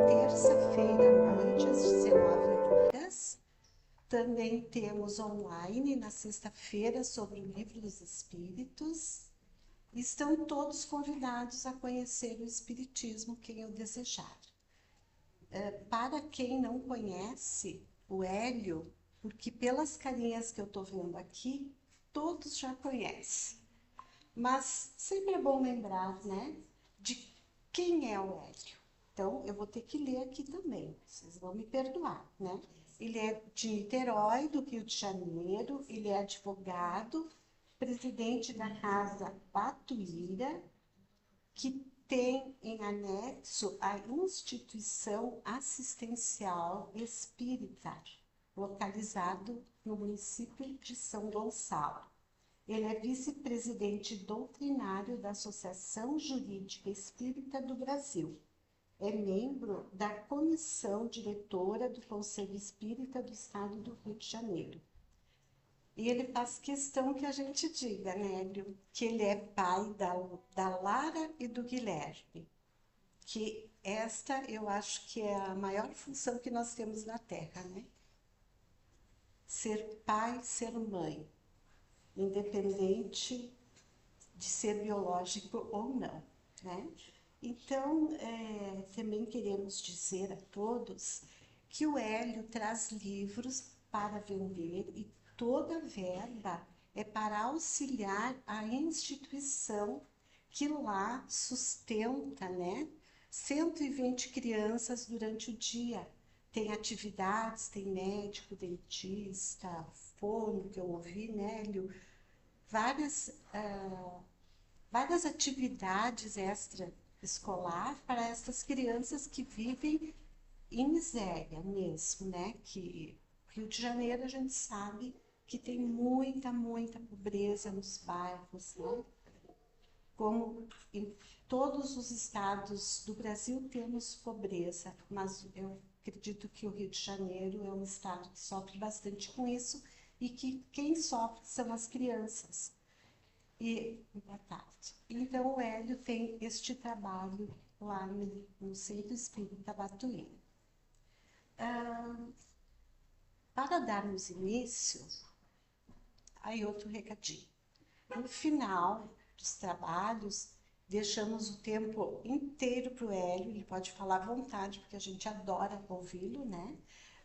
terça-feira, à noite, às 19 horas. Também temos online na sexta-feira sobre o Livro dos Espíritos. Estão todos convidados a conhecer o Espiritismo, quem o desejar. Para quem não conhece o Hélio, porque pelas carinhas que eu estou vendo aqui, todos já conhecem. Mas sempre é bom lembrar, né, de quem é o Hélio. Então, eu vou ter que ler aqui também, vocês vão me perdoar, né? Ele é de Niterói, do Rio de Janeiro, ele é advogado, presidente da Casa Batuíra, que tem em anexo a instituição assistencial espírita, localizado no município de São Gonçalo. Ele é vice-presidente doutrinário da Associação Jurídica Espírita do Brasil. É membro da comissão diretora do Conselho Espírita do Estado do Rio de Janeiro. E ele faz questão que a gente diga, né, Hélio, que ele é pai da Lara e do Guilherme. Que esta eu acho que é a maior função que nós temos na Terra, né? Ser pai, ser mãe, independente de ser biológico ou não, né? Então, também queremos dizer a todos que o Hélio traz livros para vender e toda a verba é para auxiliar a instituição que lá sustenta, né, 120 crianças durante o dia. Tem atividades, tem médico, dentista, fono, que eu ouvi, né, Hélio? Várias várias atividades extra-escolar para essas crianças que vivem em miséria mesmo, né? Que Rio de Janeiro a gente sabe que tem muita pobreza nos bairros, né? Como em todos os estados do Brasil temos pobreza, mas eu acredito que o Rio de Janeiro é um estado que sofre bastante com isso e que quem sofre são as crianças. E boa tarde. Então, o Hélio tem este trabalho lá no Centro Espírita Batuíra. Para darmos início, aí outro recadinho. No final dos trabalhos, deixamos o tempo inteiro para o Hélio, ele pode falar à vontade, porque a gente adora ouvi-lo, né?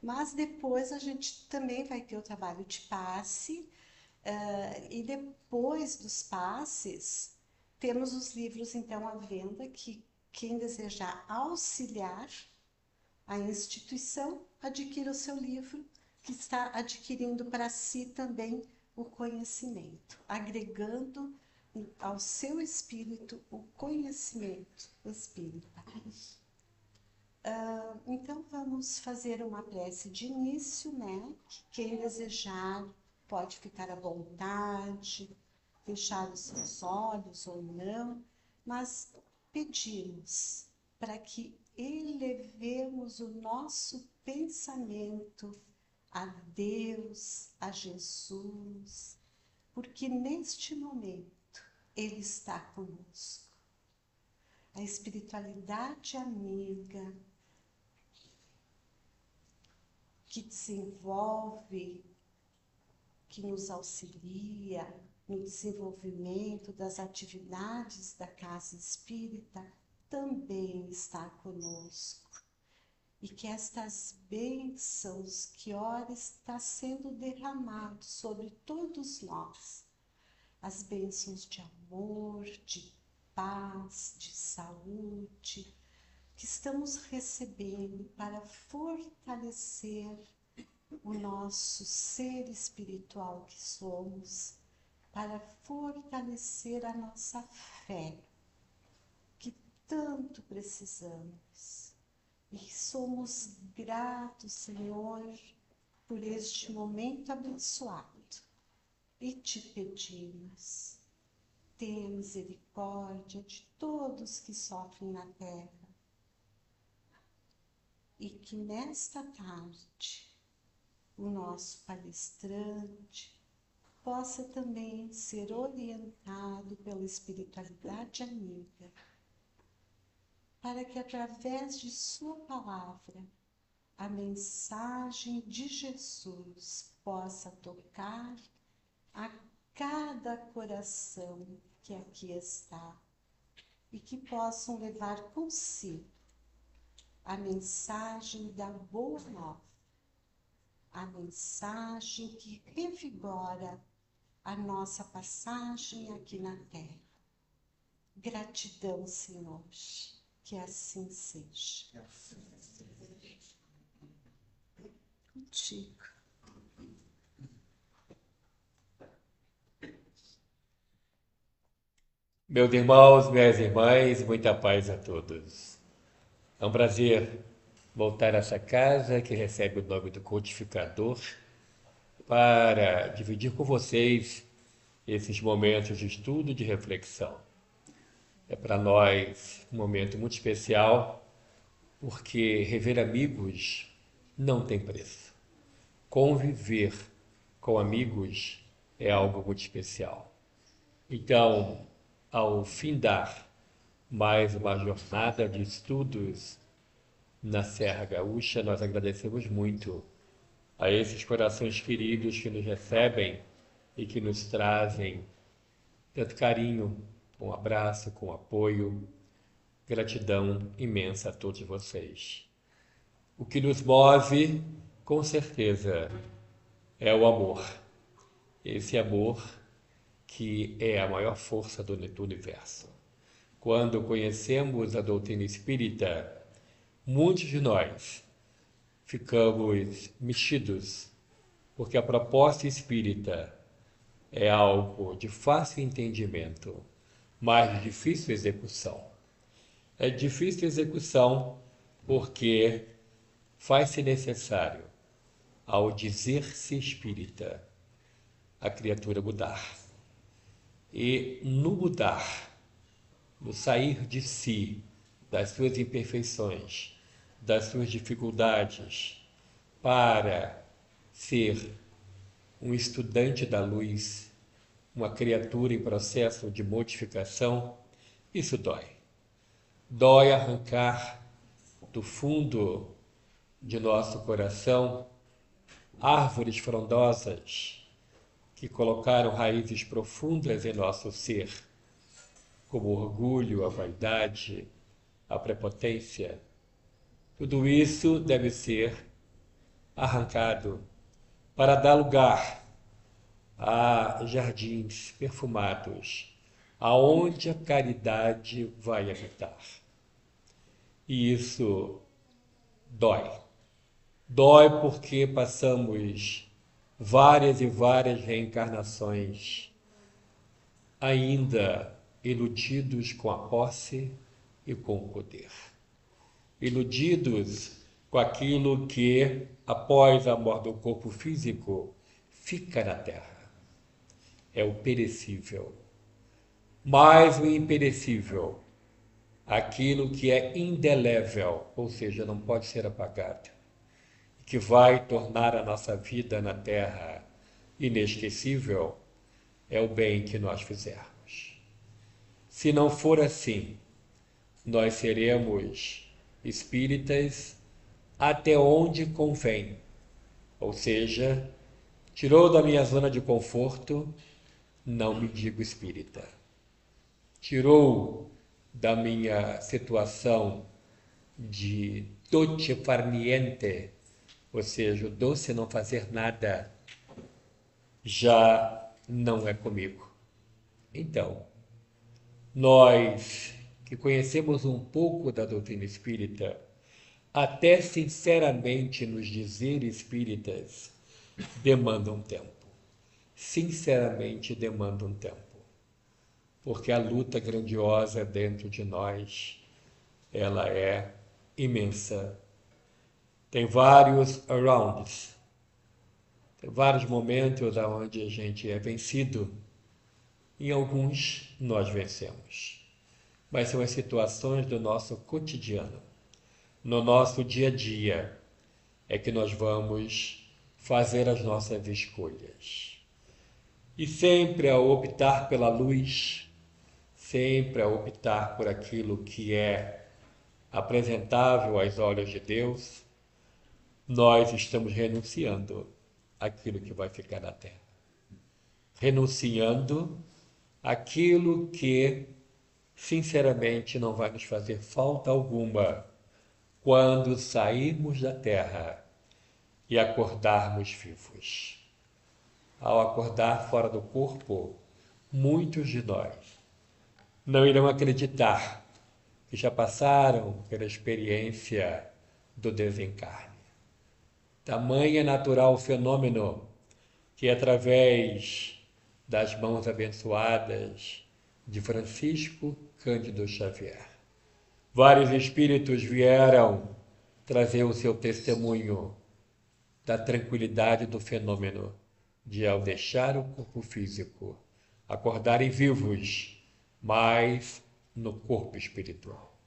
Mas depois a gente também vai ter o trabalho de passe, e depois dos passes, temos os livros então à venda que quem desejar auxiliar a instituição, adquira o seu livro, que está adquirindo para si também o conhecimento, agregando ao seu espírito o conhecimento espírita. Então, vamos fazer uma prece de início, né? Quem desejar pode ficar à vontade, fechar os seus olhos ou não, mas pedimos para que elevemos o nosso pensamento a Deus, a Jesus, porque neste momento Ele está conosco. A espiritualidade amiga que desenvolve, que nos auxilia no desenvolvimento das atividades da casa espírita, também está conosco. E que estas bênçãos que ora está sendo derramado sobre todos nós, as bênçãos de amor, de paz, de saúde, que estamos recebendo para fortalecer o nosso ser espiritual que somos, para fortalecer a nossa fé, que tanto precisamos. E somos gratos, Senhor, por este momento abençoado. E te pedimos, tenha misericórdia de todos que sofrem na terra, e que nesta tarde o nosso palestrante possa também ser orientado pela espiritualidade amiga para que através de sua palavra a mensagem de Jesus possa tocar a cada coração que aqui está e que possam levar consigo a mensagem da Boa Nova, a mensagem que revigora a nossa passagem aqui na Terra. Gratidão, Senhor, que assim seja. Contigo. Meus irmãos, minhas irmãs, muita paz a todos. É um prazer voltar a essa casa que recebe o nome do Codificador para dividir com vocês esses momentos de estudo e de reflexão. É para nós um momento muito especial porque rever amigos não tem preço. Conviver com amigos é algo muito especial. Então, ao findar mais uma jornada de estudos na Serra Gaúcha, nós agradecemos muito a esses corações queridos que nos recebem e que nos trazem tanto carinho, com abraço, com apoio. Gratidão imensa a todos vocês. O que nos move, com certeza, é o amor. Esse amor que é a maior força do universo. Quando conhecemos a doutrina espírita, muitos de nós ficamos mexidos, porque a proposta espírita é algo de fácil entendimento, mas de difícil execução. É difícil execução porque faz-se necessário, ao dizer-se espírita, a criatura mudar. E no mudar, no sair de si, das suas imperfeições, das suas dificuldades, para ser um estudante da luz, uma criatura em processo de modificação, isso dói. Dói arrancar do fundo de nosso coração árvores frondosas que colocaram raízes profundas em nosso ser, como o orgulho, a vaidade, a prepotência. Tudo isso deve ser arrancado para dar lugar a jardins perfumados, aonde a caridade vai habitar. E isso dói. Dói porque passamos várias e várias reencarnações ainda iludidos com a posse e com o poder. Iludidos com aquilo que, após a morte do corpo físico, fica na terra. É o perecível. Mas o imperecível, aquilo que é indelével, ou seja, não pode ser apagado, que vai tornar a nossa vida na terra inesquecível, é o bem que nós fizermos. Se não for assim, nós seremos espíritas até onde convém. Ou seja, tirou da minha zona de conforto, não me digo espírita. Tirou da minha situação de doce far niente, ou seja, o doce não fazer nada, já não é comigo. Então, nós que conhecemos um pouco da doutrina espírita, até sinceramente nos dizer espíritas, demanda um tempo. Sinceramente demanda um tempo. Porque a luta grandiosa dentro de nós, ela é imensa. Tem vários arounds, tem vários momentos onde a gente é vencido. Em alguns nós vencemos. Mas são as situações do nosso cotidiano, no nosso dia a dia, é que nós vamos fazer as nossas escolhas. E sempre a optar pela luz, sempre a optar por aquilo que é apresentável aos olhos de Deus, nós estamos renunciando àquilo que vai ficar na terra. Renunciando àquilo que, sinceramente, não vai nos fazer falta alguma quando sairmos da terra e acordarmos vivos. Ao acordar fora do corpo, muitos de nós não irão acreditar que já passaram pela experiência do desencarne. Tamanho natural o fenômeno que, através das mãos abençoadas de Francisco Cândido Xavier, vários espíritos vieram trazer o seu testemunho da tranquilidade do fenômeno de, ao deixar o corpo físico, acordarem vivos, mas no corpo espiritual.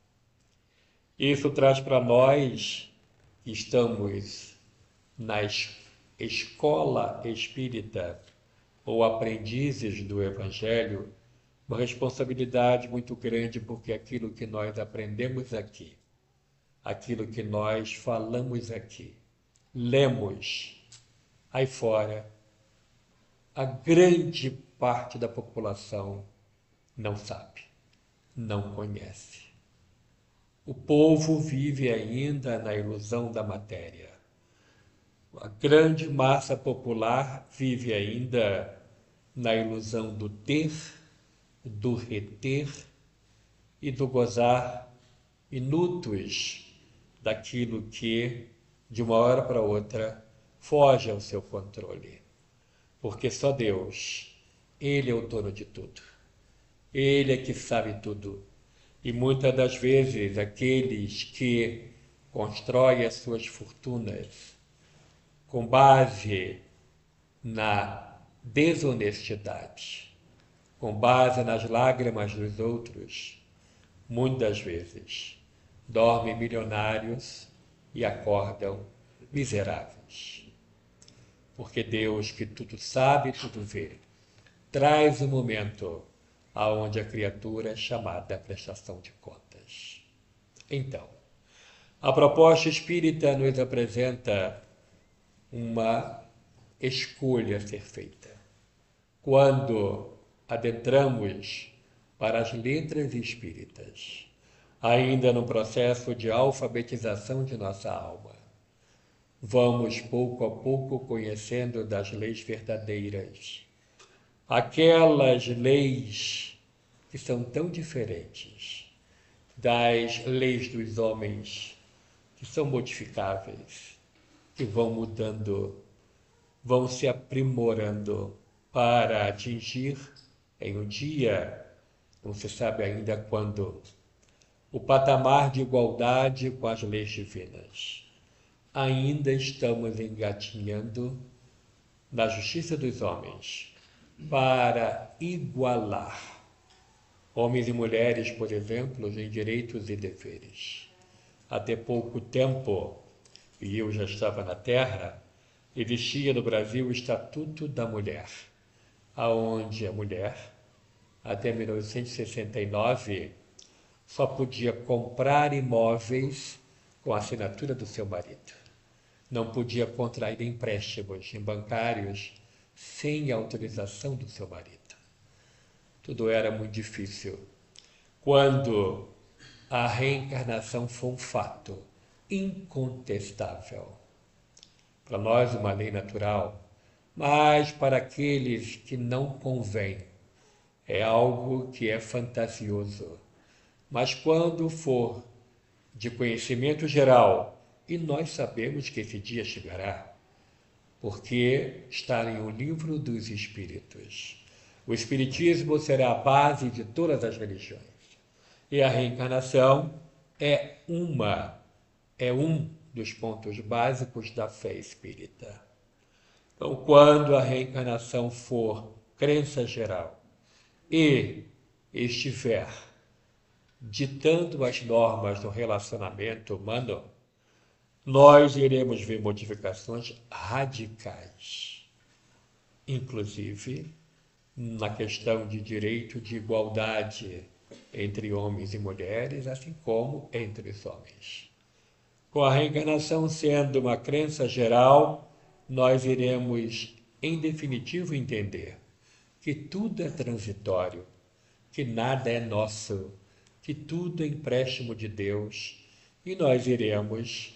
Isso traz para nós que estamos na escola espírita ou aprendizes do Evangelho, uma responsabilidade muito grande, porque aquilo que nós aprendemos aqui, aquilo que nós falamos aqui, lemos aí fora, a grande parte da população não sabe, não conhece. O povo vive ainda na ilusão da matéria. A grande massa popular vive ainda na ilusão do ter, do reter e do gozar, minutos daquilo que, de uma hora para outra, foge ao seu controle. Porque só Deus, Ele é o dono de tudo. Ele é que sabe tudo. E muitas das vezes aqueles que constroem as suas fortunas com base na desonestidade, com base nas lágrimas dos outros, muitas vezes dormem milionários e acordam miseráveis. Porque Deus, que tudo sabe e tudo vê, traz o momento aonde a criatura é chamada à prestação de contas. Então, a proposta espírita nos apresenta uma escolha a ser feita. Quando adentramos para as letras espíritas, ainda no processo de alfabetização de nossa alma, vamos pouco a pouco conhecendo das leis verdadeiras, aquelas leis que são tão diferentes das leis dos homens, que são modificáveis, que vão mudando, vão se aprimorando para atingir em um dia, não se sabe ainda quando, o patamar de igualdade com as leis divinas. Ainda estamos engatinhando na justiça dos homens para igualar homens e mulheres, por exemplo, em direitos e deveres. Até pouco tempo, e eu já estava na Terra, existia no Brasil o Estatuto da Mulher, aonde a mulher, até 1969, só podia comprar imóveis com a assinatura do seu marido. Não podia contrair empréstimos em bancários sem a autorização do seu marido. Tudo era muito difícil. Quando a reencarnação foi um fato incontestável, para nós uma lei natural, mas para aqueles que não convém, é algo que é fantasioso. Mas quando for de conhecimento geral, e nós sabemos que esse dia chegará, porque está em o livro dos Espíritos. O Espiritismo será a base de todas as religiões. E a reencarnação é um dos pontos básicos da fé espírita. Então, quando a reencarnação for crença geral e estiver ditando as normas do relacionamento humano, nós iremos ver modificações radicais, inclusive na questão de direito de igualdade entre homens e mulheres, assim como entre os homens. Com a reencarnação sendo uma crença geral, nós iremos, em definitivo, entender que tudo é transitório, que nada é nosso, que tudo é empréstimo de Deus, e nós iremos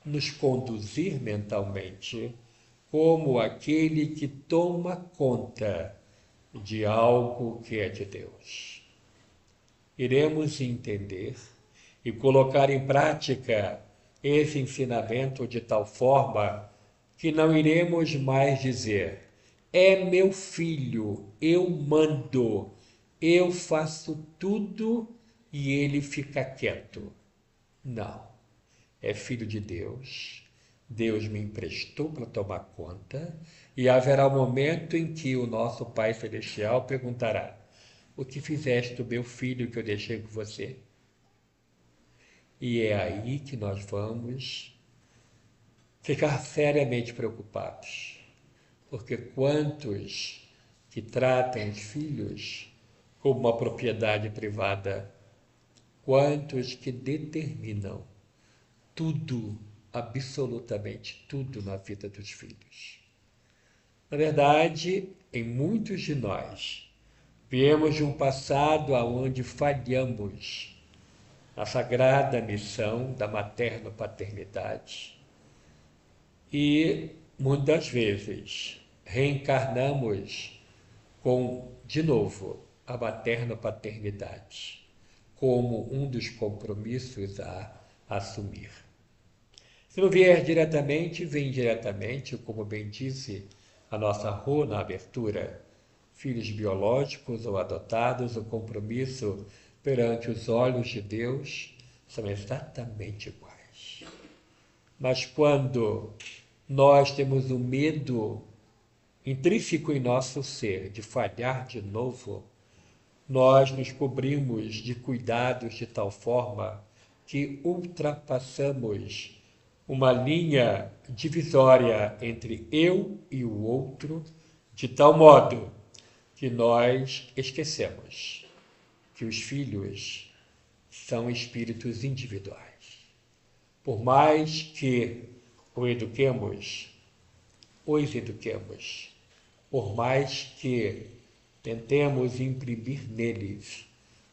nos conduzir mentalmente como aquele que toma conta de algo que é de Deus. Iremos entender e colocar em prática esse ensinamento de tal forma que não iremos mais dizer: é meu filho, eu mando, eu faço tudo e ele fica quieto. Não. É filho de Deus, Deus me emprestou para tomar conta, e haverá um momento em que o nosso Pai Celestial perguntará: o que fizeste do meu filho que eu deixei com você? E é aí que nós vamos ficar seriamente preocupados, porque quantos que tratam os filhos como uma propriedade privada, quantos que determinam tudo, absolutamente tudo na vida dos filhos. Na verdade, em muitos de nós, viemos de um passado onde falhamos na sagrada missão da materno-paternidade e, muitas vezes, reencarnamos com, de novo, a materno-paternidade como um dos compromissos a assumir. Se não vier diretamente, vem indiretamente, como bem disse a nossa Rô na abertura. Filhos biológicos ou adotados, o compromisso perante os olhos de Deus são exatamente iguais. Mas quando nós temos o medo intrínseco em nosso ser de falhar de novo, nós nos cobrimos de cuidados de tal forma que ultrapassamos uma linha divisória entre eu e o outro, de tal modo que nós esquecemos que os filhos são espíritos individuais. Por mais que os eduquemos, por mais que tentemos imprimir neles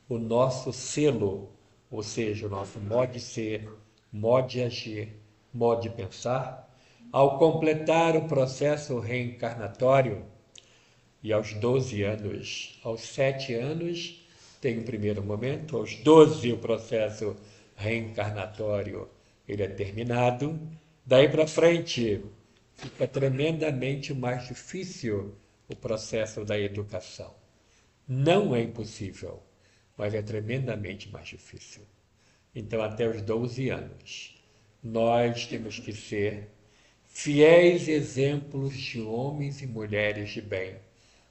o nosso selo, ou seja, o nosso modo de ser, modo de agir, modo de pensar, ao completar o processo reencarnatório, e aos 12 anos, aos 7 anos, tem o primeiro momento, aos 12 o processo reencarnatório ele é terminado, daí para frente fica tremendamente mais difícil o processo da educação. Não é impossível, mas é tremendamente mais difícil. Então, até os 12 anos, nós temos que ser fiéis exemplos de homens e mulheres de bem,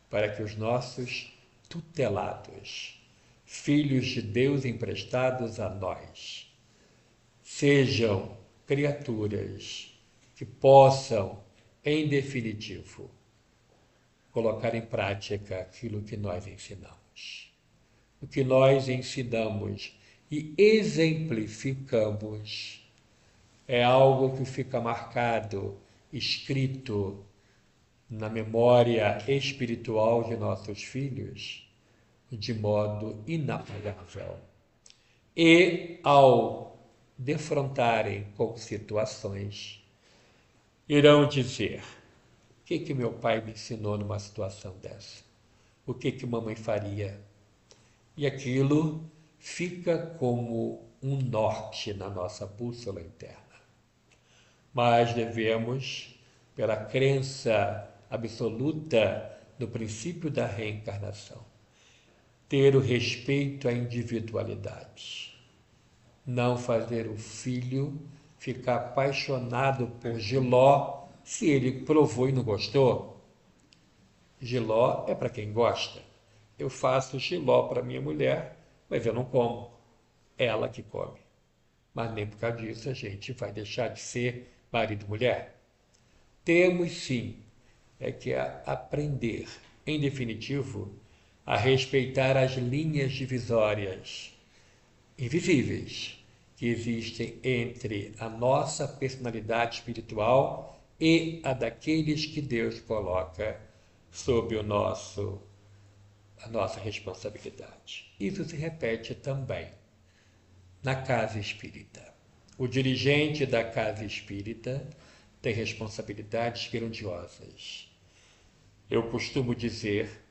para que os nossos tutelados, filhos de Deus emprestados a nós, sejam criaturas que possam, em definitivo, colocar em prática aquilo que nós ensinamos. O que nós ensinamos e exemplificamos é algo que fica marcado, escrito na memória espiritual de nossos filhos de modo inapagável. E, ao defrontarem com situações, irão dizer: o que meu pai me ensinou numa situação dessa? O que mamãe faria? E aquilo fica como um norte na nossa bússola interna. Mas devemos, pela crença absoluta no princípio da reencarnação, ter o respeito à individualidade. Não fazer o filho ficar apaixonado por jiló se ele provou e não gostou. Jiló é para quem gosta. Eu faço jiló para minha mulher, mas eu não como. Ela que come. Mas nem por causa disso a gente vai deixar de ser marido e mulher. Temos sim que aprender, em definitivo, a respeitar as linhas divisórias invisíveis que existem entre a nossa personalidade espiritual e a daqueles que Deus coloca sob a nossa responsabilidade. Isso se repete também na casa espírita. O dirigente da casa espírita tem responsabilidades grandiosas. Eu costumo dizer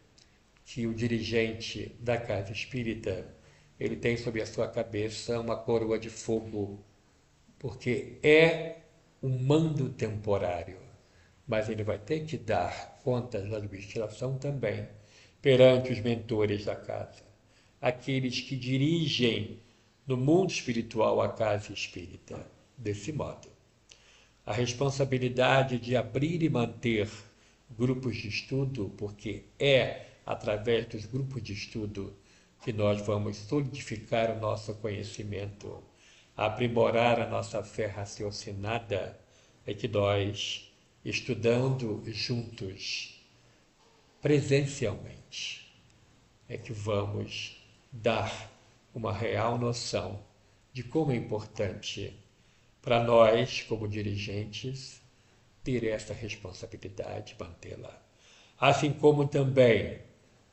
que o dirigente da casa espírita, ele tem sobre a sua cabeça uma coroa de fogo, porque é um mando temporário, mas ele vai ter que dar contas da administração também perante os mentores da casa, aqueles que dirigem no mundo espiritual a casa espírita. Desse modo, a responsabilidade de abrir e manter grupos de estudo, porque é através dos grupos de estudo que nós vamos solidificar o nosso conhecimento, aprimorar a nossa fé raciocinada, é que nós, estudando juntos, presencialmente, é que vamos dar uma real noção de como é importante para nós, como dirigentes, ter essa responsabilidade, mantê-la. Assim como também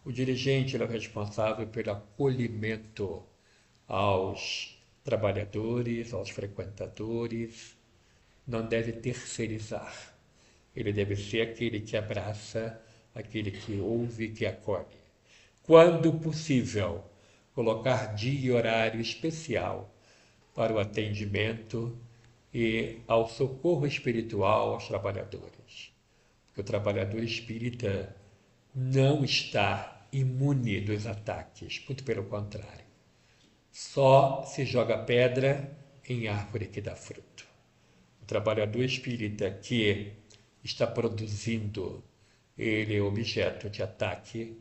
o dirigente é o responsável pelo acolhimento aos trabalhadores, aos frequentadores, não deve terceirizar. Ele deve ser aquele que abraça, aquele que ouve, que acolhe. Quando possível, colocar dia e horário especial para o atendimento e ao socorro espiritual aos trabalhadores. Porque o trabalhador espírita não está imune dos ataques, muito pelo contrário. Só se joga pedra em árvore que dá fruto. O trabalhador espírita que está produzindo, ele é objeto de ataque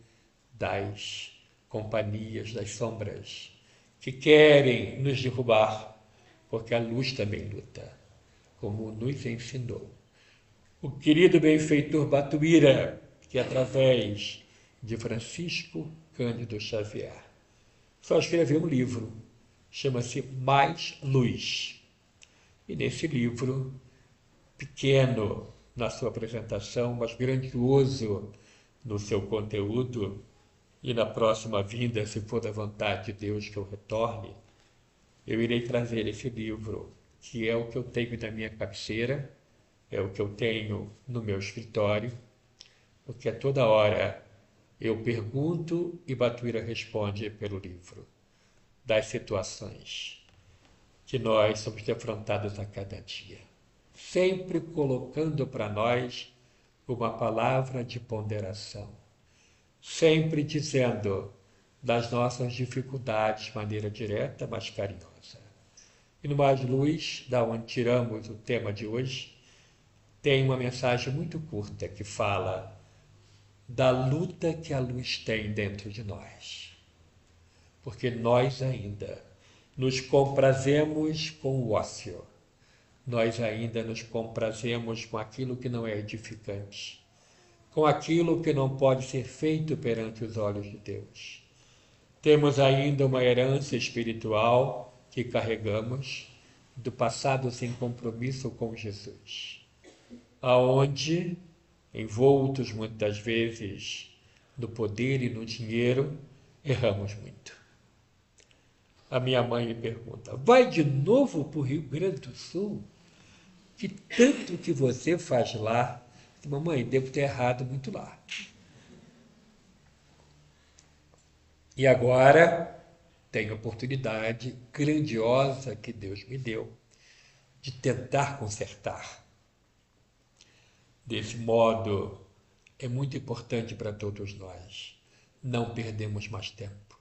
das companhias, das sombras, que querem nos derrubar, porque a luz também luta, como nos ensinou o querido benfeitor Batuíra, que através de Francisco Cândido Xavier só escreveu um livro, chama-se Mais Luz. E nesse livro, pequeno na sua apresentação, mas grandioso no seu conteúdo, e na próxima vinda, se for da vontade de Deus que eu retorne, eu irei trazer esse livro, que é o que eu tenho na minha cabeceira, é o que eu tenho no meu escritório, porque a toda hora eu pergunto e Batuíra responde pelo livro, das situações que nós somos defrontados a cada dia, sempre colocando para nós uma palavra de ponderação, sempre dizendo das nossas dificuldades de maneira direta, mas carinhosa. E no Mais Luz, da onde tiramos o tema de hoje, tem uma mensagem muito curta que fala da luta que a luz tem dentro de nós. Porque nós ainda nos comprazemos com o ócio, nós ainda nos comprazemos com aquilo que não é edificante, com aquilo que não pode ser feito perante os olhos de Deus. Temos ainda uma herança espiritual que carregamos do passado sem compromisso com Jesus, aonde, envoltos muitas vezes no poder e no dinheiro, erramos muito. A minha mãe me pergunta, vai de novo para o Rio Grande do Sul? Que tanto que você faz lá? Mamãe, devo ter errado muito lá. E agora tenho a oportunidade grandiosa que Deus me deu de tentar consertar. Desse modo, é muito importante para todos nós não perdemos mais tempo.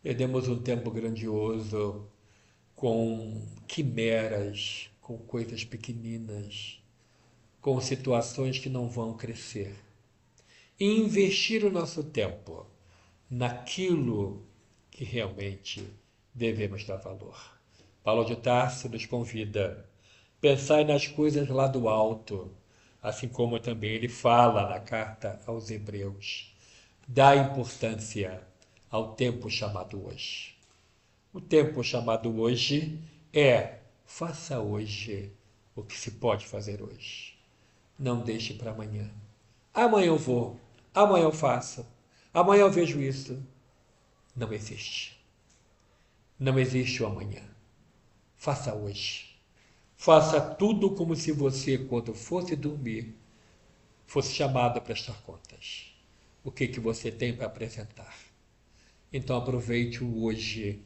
Perdemos um tempo grandioso com quimeras, com coisas pequeninas, com situações que não vão crescer. E investir o nosso tempo naquilo que realmente devemos dar valor. Paulo de Tarso nos convida, pensai nas coisas lá do alto, assim como também ele fala na carta aos Hebreus. dá importância ao tempo chamado hoje. O tempo chamado hoje é: faça hoje o que se pode fazer hoje. Não deixe para amanhã. Amanhã eu vou, amanhã eu faço, amanhã eu vejo isso. Não existe. Não existe o amanhã. Faça hoje. Faça tudo como se você, quando fosse dormir, fosse chamado a prestar contas. O que você tem para apresentar? Então aproveite o hoje.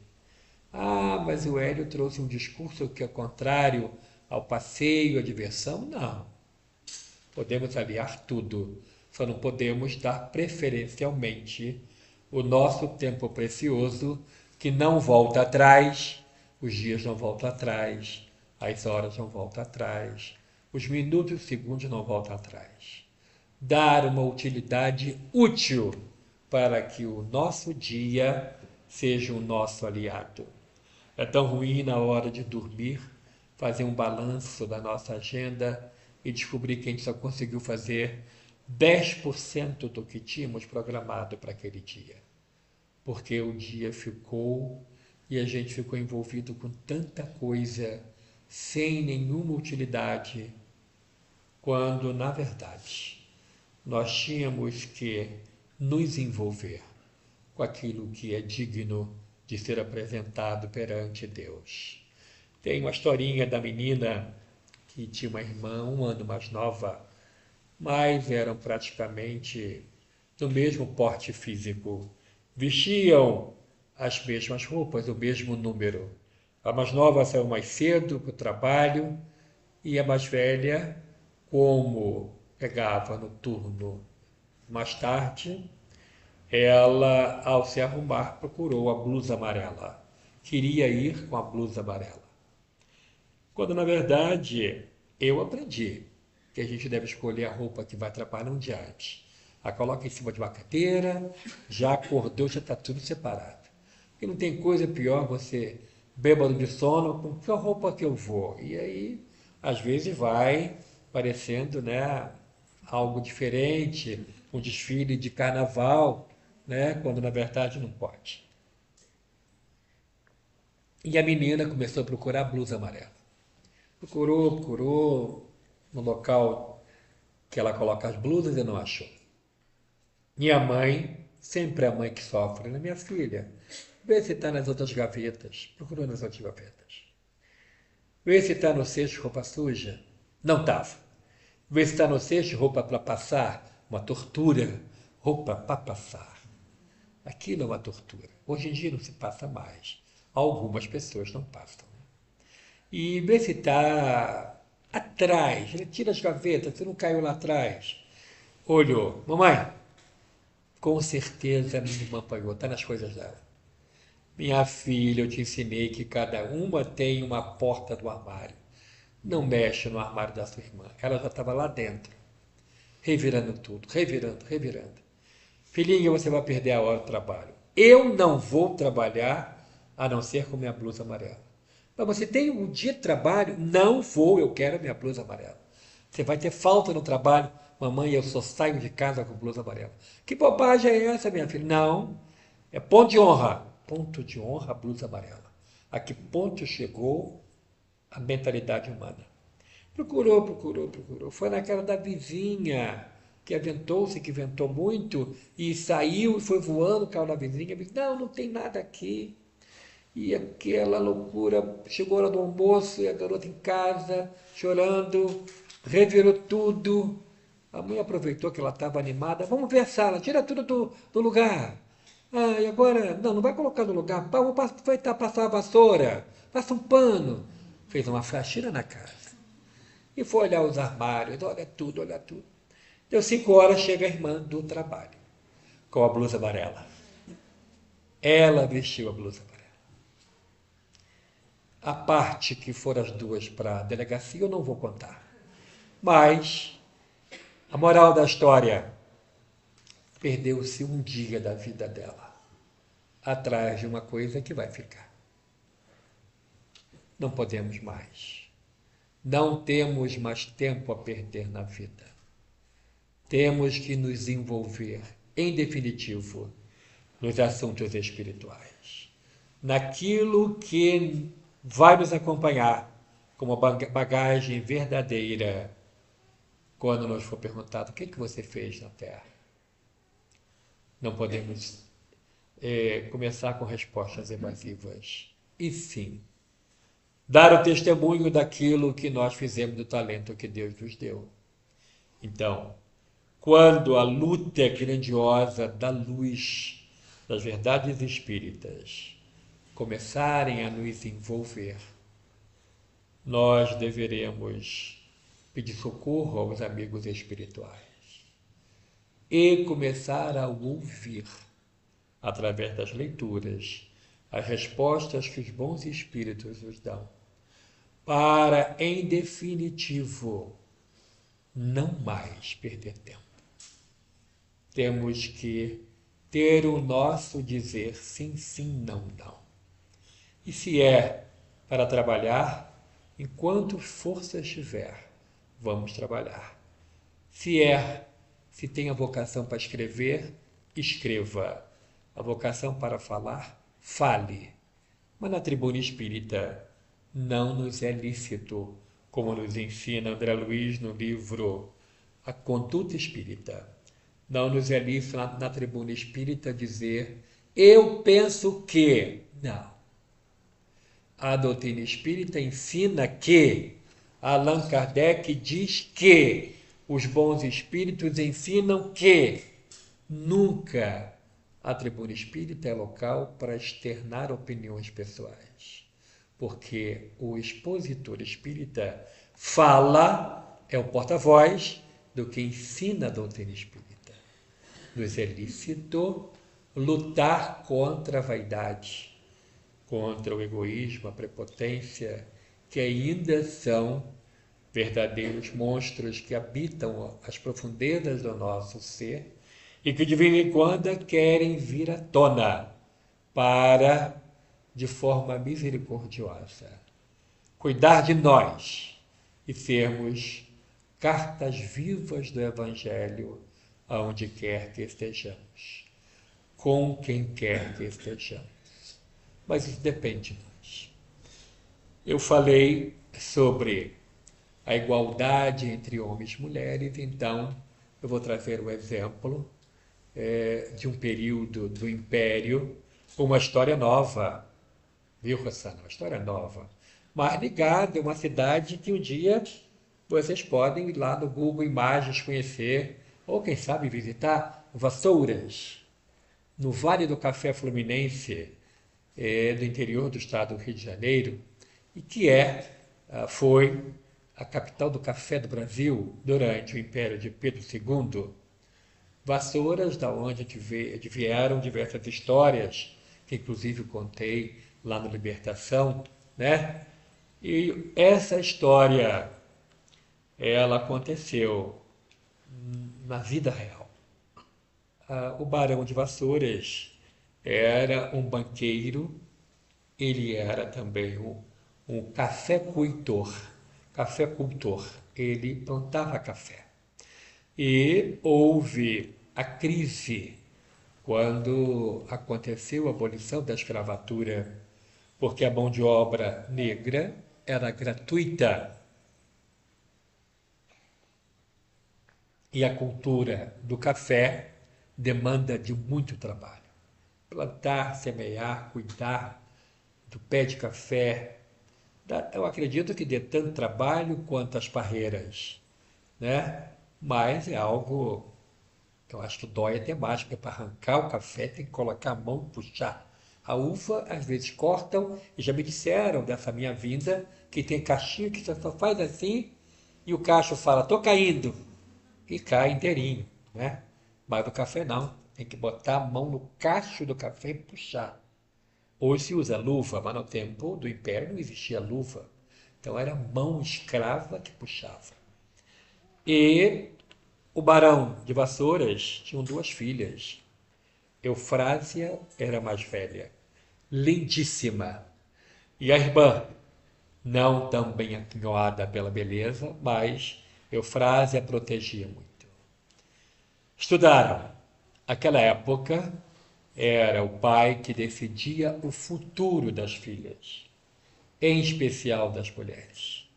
Ah, mas o Hélio trouxe um discurso que é contrário ao passeio, à diversão. Não. Podemos aliar tudo. Só não podemos dar preferencialmente o nosso tempo precioso, que não volta atrás, os dias não voltam atrás, as horas não voltam atrás, os minutos e os segundos não voltam atrás. Dar uma utilidade útil para que o nosso dia seja o nosso aliado. É tão ruim na hora de dormir fazer um balanço da nossa agenda e descobrir que a gente só conseguiu fazer 10% do que tínhamos programado para aquele dia. Porque o dia ficou e a gente ficou envolvido com tanta coisa sem nenhuma utilidade, quando, na verdade, nós tínhamos que nos envolver com aquilo que é digno de ser apresentado perante Deus. Tem uma historinha da menina que tinha uma irmã 1 ano mais nova, mas eram praticamente do mesmo porte físico. Vestiam as mesmas roupas, o mesmo número. A mais nova saiu mais cedo para o trabalho e a mais velha, como pegava no turno mais tarde, ela, ao se arrumar, procurou a blusa amarela. Queria ir com a blusa amarela. Quando, na verdade, eu aprendi que a gente deve escolher a roupa que vai atrapalhar um dia antes. A coloca em cima de uma cadeira, já acordou, já está tudo separado. Porque não tem coisa pior você, bêbado de sono, com que roupa que eu vou? E aí, às vezes, vai parecendo, né, algo diferente, um desfile de carnaval, né, quando na verdade não pode. E a menina começou a procurar a blusa amarela. Procurou no local que ela coloca as blusas e não achou. Minha mãe, sempre a mãe que sofre, né? Minha filha, vê se está nas outras gavetas. Procurou nas outras gavetas. Vê se está no cesto roupa suja. Não estava. Vê se está no cesto roupa para passar. Uma tortura. Roupa para passar. Aquilo é uma tortura. Hoje em dia não se passa mais. Algumas pessoas não passam. E vê se está atrás. Ele tira as gavetas, se não caiu lá atrás. Olhou. Mamãe, com certeza a minha irmã apanhou, está nas coisas dela. Minha filha, eu te ensinei que cada uma tem uma porta do armário. Não mexe no armário da sua irmã. Ela já estava lá dentro, revirando tudo, revirando. Filhinha, você vai perder a hora do trabalho. Eu não vou trabalhar a não ser com minha blusa amarela. Mas você tem um dia de trabalho? Não vou, eu quero minha blusa amarela. Você vai ter falta no trabalho? Mamãe, eu só saio de casa com blusa amarela. Que bobagem é essa, minha filha? Não, é ponto de honra. Ponto de honra, blusa amarela. A que ponto chegou a mentalidade humana? Procurou. Foi naquela da vizinha, que aventou-se, que ventou muito, e saiu e foi voando, caiu na vizinha. Não tem nada aqui. E aquela loucura, chegou a hora do almoço e a garota em casa, chorando, revirou tudo. A mãe aproveitou que ela estava animada. Vamos ver a sala, tira tudo do lugar. Ah, e agora? Não vai colocar no lugar. Vamos aproveitar, passar a vassoura. Passa um pano. Fez uma faxina na casa. E foi olhar os armários, olha tudo. Deu 5 horas, chega a irmã do trabalho, com a blusa amarela. Ela vestiu a blusa amarela. A parte que foram as duas para a delegacia eu não vou contar. Mas a moral da história, perdeu-se um dia da vida dela, atrás de uma coisa que vai ficar. Não podemos mais. Não temos mais tempo a perder na vida. Temos que nos envolver em definitivo, nos assuntos espirituais, naquilo que vai nos acompanhar como bagagem verdadeira quando nos for perguntado o que você fez na Terra. Não podemos começar com respostas evasivas. E sim, dar o testemunho daquilo que nós fizemos, do talento que Deus nos deu. Então, quando a luta grandiosa da luz, das verdades espíritas, começarem a nos envolver, nós deveremos pedir socorro aos amigos espirituais e começar a ouvir, através das leituras, as respostas que os bons espíritos nos dão, para, em definitivo, não mais perder tempo. Temos que ter o nosso dizer sim, sim, não, não. E se é para trabalhar, enquanto força estiver, vamos trabalhar. Se tem a vocação para escrever, escreva. A vocação para falar, fale. Mas na tribuna espírita não nos é lícito, como nos ensina André Luiz no livro A Conduta Espírita. Não nos é lícito na tribuna espírita dizer eu penso que. Não. A doutrina espírita ensina que Allan Kardec diz que os bons espíritos ensinam que nunca a tribuna espírita é local para externar opiniões pessoais, porque o expositor espírita fala, é o porta-voz do que ensina a doutrina espírita. Nos é lícito lutar contra a vaidade, contra o egoísmo, a prepotência, que ainda são verdadeiros monstros que habitam as profundezas do nosso ser e que de vez em quando querem vir à tona para, de forma misericordiosa, cuidar de nós e sermos cartas vivas do Evangelho aonde quer que estejamos, com quem quer que estejamos. Mas isso depende de nós. Eu falei sobre a igualdade entre homens e mulheres, então eu vou trazer o exemplo de um período do Império, uma história nova, viu, Rossana? Uma história nova, mas ligada a uma cidade que um dia vocês podem ir lá no Google Imagens conhecer, ou quem sabe visitar, Vassouras, no Vale do Café Fluminense, do interior do estado do Rio de Janeiro, e que foi a capital do café do Brasil durante o Império de Pedro II. Vassouras, da onde vieram diversas histórias, que inclusive contei lá no Libertação, né? E essa história, ela aconteceu na vida real. O barão de Vassouras era um banqueiro, ele era também um café-cultor, ele plantava café. E houve a crise quando aconteceu a abolição da escravatura, porque a mão de obra negra era gratuita. E a cultura do café demanda de muito trabalho. Plantar, semear, cuidar do pé de café. Eu acredito que dê tanto trabalho quanto as parreiras, né? Mas é algo que eu acho que dói até mais, porque para arrancar o café tem que colocar a mão e puxar. A uva, às vezes, cortam, e já me disseram dessa minha vinda, que tem cachinho que você só faz assim, e o cacho fala, estou caindo, e cai inteirinho, né? Mas o café não, tem que botar a mão no cacho do café e puxar. Hoje se usa luva, mas no tempo do Império não existia luva. Então era mão escrava que puxava. E o barão de Vassouras tinha 2 filhas. Eufrásia era mais velha, lindíssima. E a irmã, não tão bem acanhoada pela beleza, mas Eufrásia protegia muito. Estudaram Aquela época era o pai que decidia o futuro das filhas, em especial das mulheres.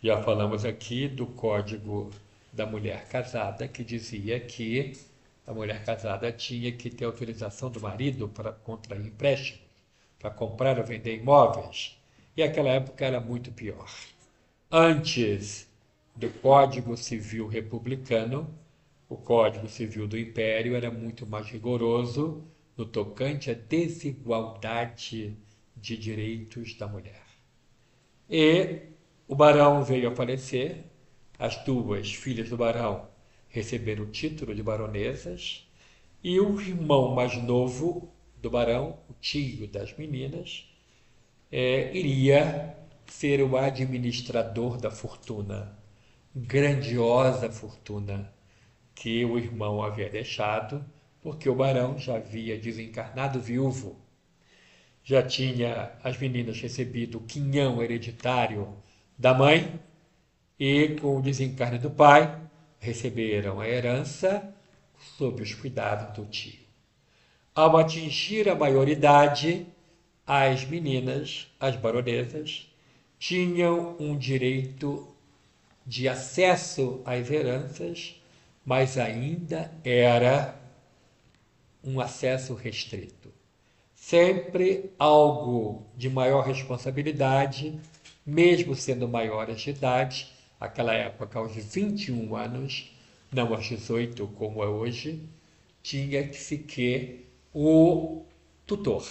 Já falamos aqui do Código da Mulher Casada, que dizia que a mulher casada tinha que ter autorização do marido para contrair empréstimo, para comprar ou vender imóveis. E aquela época era muito pior. Antes do Código Civil Republicano, o Código Civil do Império era muito mais rigoroso no tocante à desigualdade de direitos da mulher. E o barão veio a falecer, as duas filhas do barão receberam o título de baronesas, e o irmão mais novo do barão, o tio das meninas, iria ser o administrador da fortuna, grandiosa fortuna que o irmão havia deixado, porque o barão já havia desencarnado viúvo. Já tinha as meninas recebido o quinhão hereditário da mãe e, com o desencarne do pai, receberam a herança sob os cuidados do tio. Ao atingir a maioridade, as meninas, as baronesas, tinham um direito de acesso às heranças, mas ainda era um acesso restrito. Sempre algo de maior responsabilidade, mesmo sendo maiores de idade, naquela época aos 21 anos, não aos 18 como é hoje, tinha que se ter o tutor,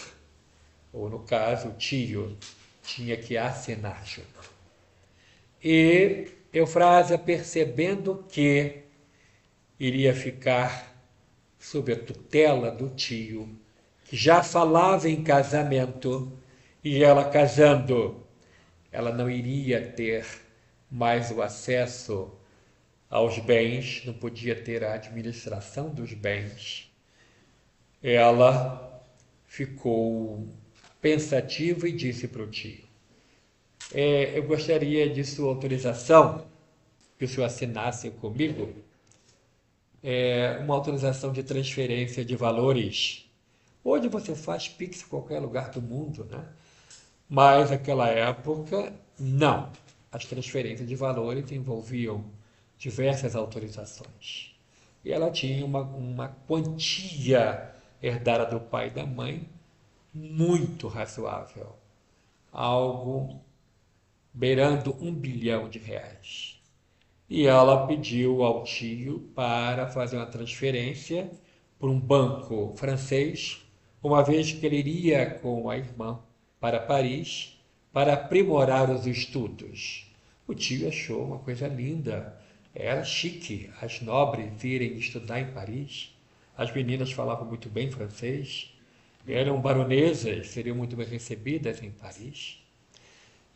ou no caso o tio, tinha que assinar junto. E Eufrásia, percebendo que iria ficar sob a tutela do tio, que já falava em casamento, e ela casando, ela não iria ter mais o acesso aos bens, não podia ter a administração dos bens. Ela ficou pensativa e disse para o tio: eu gostaria de sua autorização, que o senhor assinasse comigo, uma autorização de transferência de valores. Hoje você faz Pix em qualquer lugar do mundo, né? Mas naquela época, não. As transferências de valores envolviam diversas autorizações. E ela tinha uma quantia herdada do pai e da mãe muito razoável, algo beirando R$ 1 bilhão. E ela pediu ao tio para fazer uma transferência por um banco francês, uma vez que ele iria com a irmã para Paris para aprimorar os estudos. O tio achou uma coisa linda, era chique as nobres irem estudar em Paris. As meninas falavam muito bem francês, eram baronesas, seriam muito bem recebidas em Paris.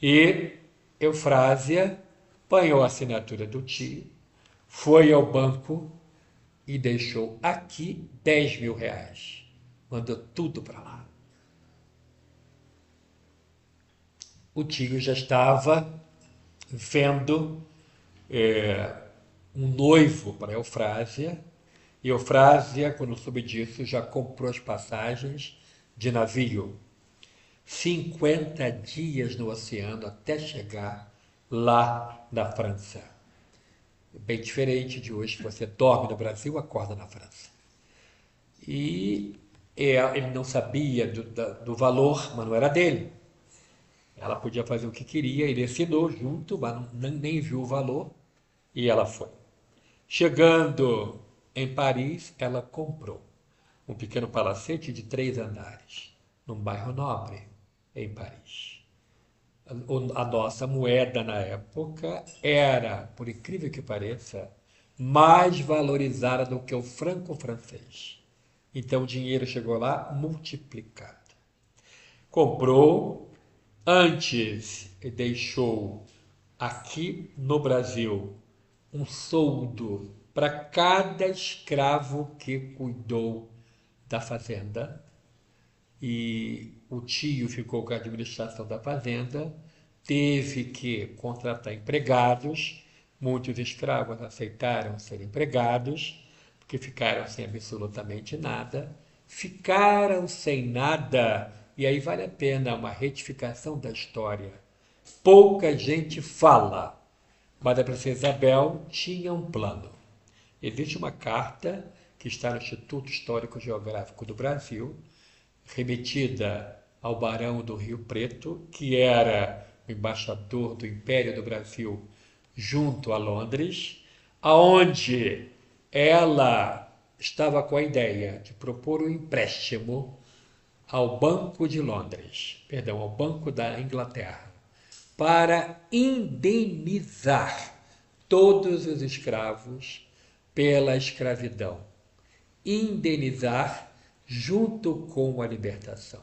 E Eufrásia apanhou a assinatura do tio, foi ao banco e deixou aqui R$ 10 mil. Mandou tudo para lá. O tio já estava vendo um noivo para Eufrásia, e Eufrásia, quando soube disso, já comprou as passagens de navio. 50 dias no oceano até chegar lá na França. Bem diferente de hoje, que você dorme no Brasil, acorda na França. E ele não sabia do valor, mas não era dele. Ela podia fazer o que queria, ele assinou junto, mas nem viu o valor, e ela foi. Chegando em Paris, ela comprou um pequeno palacete de 3 andares, num bairro nobre, em Paris. A nossa moeda na época era, por incrível que pareça, mais valorizada do que o franco francês. Então o dinheiro chegou lá multiplicado. Comprou, antes deixou aqui no Brasil um soldo para cada escravo que cuidou da fazenda, e o tio ficou com a administração da fazenda, teve que contratar empregados, muitos escravos aceitaram ser empregados, porque ficaram sem absolutamente nada, ficaram sem nada, e aí vale a pena uma retificação da história. Pouca gente fala, mas a princesa Isabel tinha um plano. Existe uma carta que está no Instituto Histórico Geográfico do Brasil, remetida ao Barão do Rio Preto, que era o embaixador do Império do Brasil junto a Londres, aonde ela estava com a ideia de propor um empréstimo ao Banco de Londres, perdão, ao Banco da Inglaterra, para indenizar todos os escravos pela escravidão. Indenizar junto com a libertação.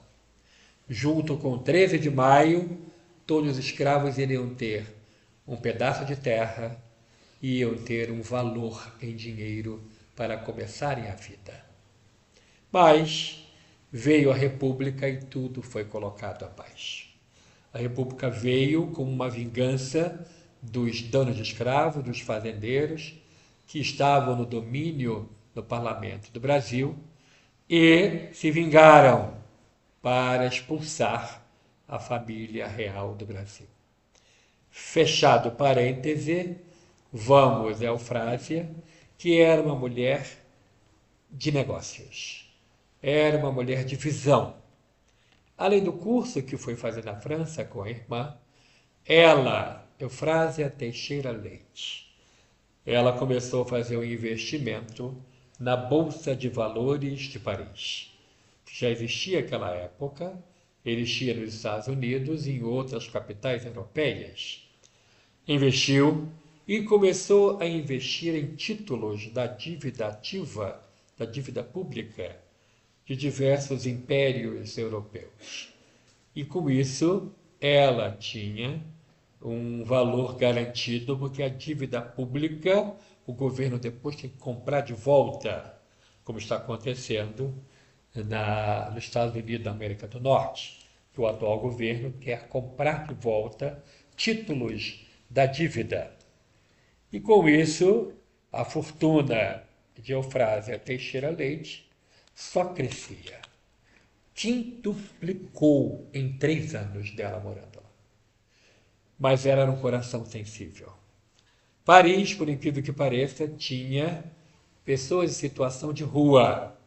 Junto com 13 de maio, todos os escravos iriam ter um pedaço de terra e iam ter um valor em dinheiro para começarem a vida. Mas veio a República e tudo foi colocado abaixo. A República veio como uma vingança dos donos de escravos, dos fazendeiros, que estavam no domínio do parlamento do Brasil e se vingaram para expulsar a família real do Brasil. Fechado parêntese, vamos a Eufrásia, que era uma mulher de negócios, era uma mulher de visão. Além do curso que foi fazer na França com a irmã, ela, Eufrásia Teixeira Leite, ela começou a fazer um investimento na Bolsa de Valores de Paris, que já existia naquela época, existia nos Estados Unidos e em outras capitais europeias. Investiu e começou a investir em títulos da dívida ativa, da dívida pública, de diversos impérios europeus. E com isso, ela tinha um valor garantido, porque a dívida pública, o governo depois tem que comprar de volta, como está acontecendo nos Estados Unidos da América do Norte, que o atual governo quer comprar de volta títulos da dívida. E com isso, a fortuna de Eufrásia Teixeira Leite só crescia. Quintuplicou em 3 anos dela morando lá. Mas ela era um coração sensível. Paris, por incrível que pareça, tinha pessoas em situação de rua.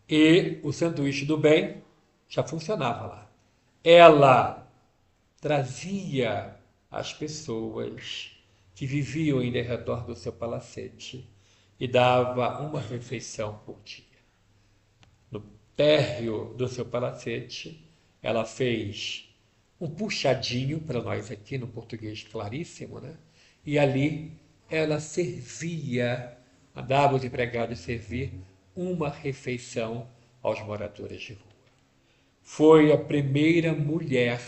E o sanduíche do bem já funcionava lá. Ela trazia as pessoas que viviam em redor do seu palacete e dava uma refeição por dia. No térreo do seu palacete, ela fez um puxadinho, para nós aqui no português claríssimo, né? E ali ela servia, mandava os empregados servir uma refeição aos moradores de rua. Foi a primeira mulher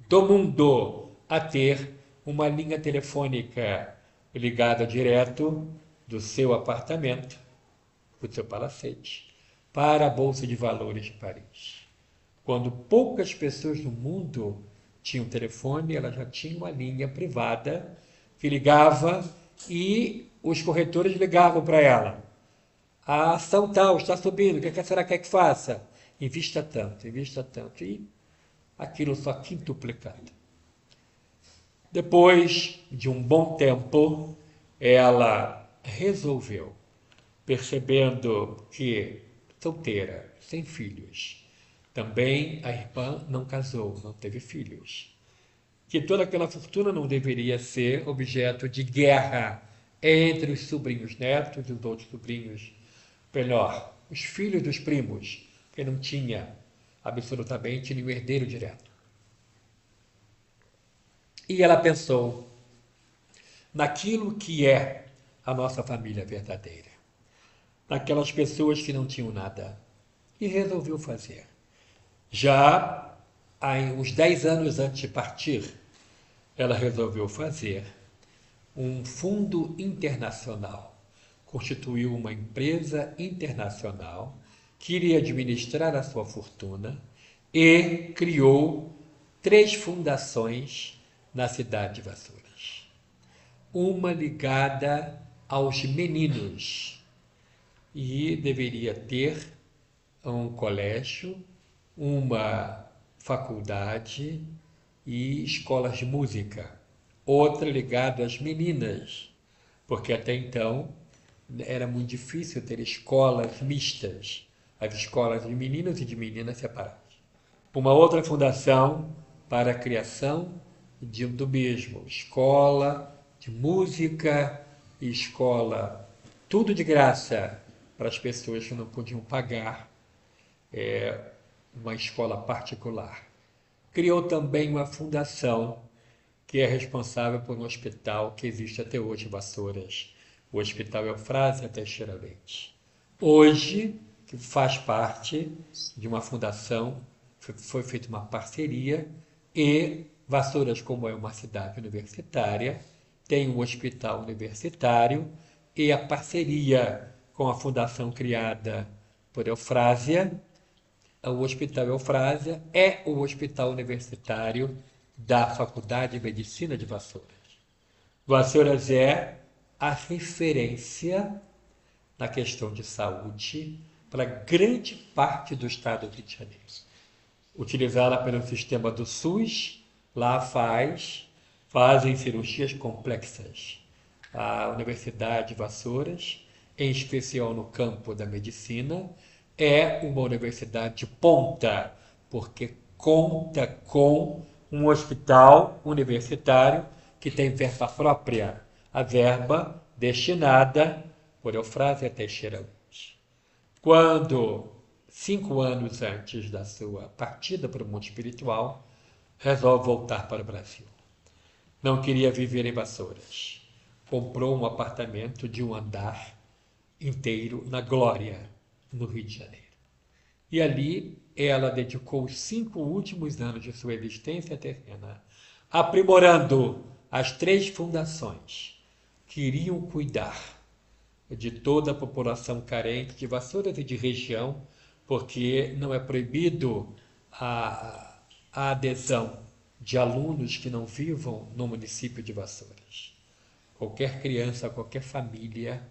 do mundo a ter uma linha telefônica ligada direto do seu apartamento, do seu palacete, para a Bolsa de Valores de Paris. Quando poucas pessoas no mundo tinham telefone, ela já tinha uma linha privada que ligava e os corretores ligavam para ela. A ação tal está subindo, o que a senhora quer que faça? Invista tanto. E aquilo só quintuplicado. Depois de um bom tempo, ela resolveu, percebendo que, solteira, sem filhos, também a irmã não casou, não teve filhos, que toda aquela fortuna não deveria ser objeto de guerra entre os sobrinhos netos e os outros sobrinhos, melhor, os filhos dos primos, que não tinha absolutamente nenhum herdeiro direto. E ela pensou naquilo que é a nossa família verdadeira, naquelas pessoas que não tinham nada, e resolveu fazer. Já há uns 10 anos antes de partir, ela resolveu fazer um fundo internacional, constituiu uma empresa internacional que iria administrar a sua fortuna e criou 3 fundações na cidade de Vassouras. Uma ligada aos meninos, e deveria ter um colégio, uma faculdade e escolas de música. Outra ligada às meninas, porque até então era muito difícil ter escolas mistas, as escolas de meninos e de meninas separadas. Uma outra fundação para a criação do mesmo, escola de música e escola, tudo de graça para as pessoas que não podiam pagar uma escola particular. Criou também uma fundação que é responsável por um hospital que existe até hoje em Vassouras, o Hospital Eufrásia Teixeira Leite. Hoje, que faz parte de uma fundação, foi feita uma parceria e Vassouras, como é uma cidade universitária, tem um hospital universitário e a parceria com a fundação criada por Eufrásia, o Hospital Eufrásia é o hospital universitário da Faculdade de Medicina de Vassouras. Vassouras é a referência na questão de saúde para grande parte do estado do Rio de Janeiro. Utilizada pelo sistema do SUS, lá fazem cirurgias complexas. A Universidade de Vassouras, em especial no campo da medicina, é uma universidade de ponta, porque conta com um hospital universitário que tem verba própria, a verba destinada por Eufrásia Teixeira Leite. Quando, 5 anos antes da sua partida para o mundo espiritual, resolve voltar para o Brasil. Não queria viver em Vassouras. Comprou um apartamento de um andar inteiro na Glória, no Rio de Janeiro. E ali ela dedicou os 5 últimos anos de sua existência terrena, aprimorando as 3 fundações que iriam cuidar de toda a população carente de Vassouras e de região, porque não é proibido a adesão de alunos que não vivam no município de Vassouras. Qualquer criança, qualquer família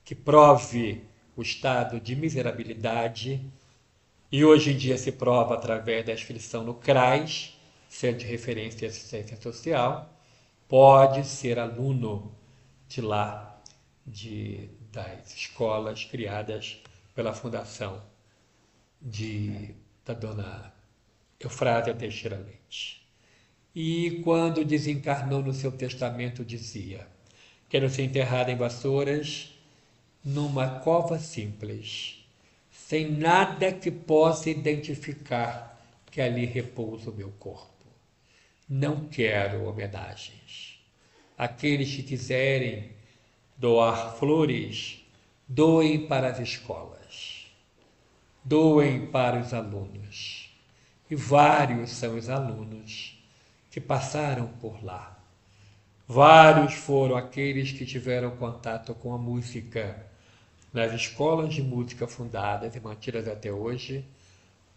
que prove o estado de miserabilidade, e hoje em dia se prova através da inscrição no CRAS, Centro de Referência e Assistência Social, pode ser aluno de lá, das escolas criadas pela fundação da dona Eufrásia Teixeira Leite. E quando desencarnou no seu testamento dizia: quero ser enterrada em Vassouras, numa cova simples, sem nada que possa identificar que ali repousa o meu corpo. Não quero homenagens. Aqueles que quiserem doar flores, doem para as escolas, doem para os alunos. E vários são os alunos que passaram por lá. Vários foram aqueles que tiveram contato com a música nas escolas de música fundadas e mantidas até hoje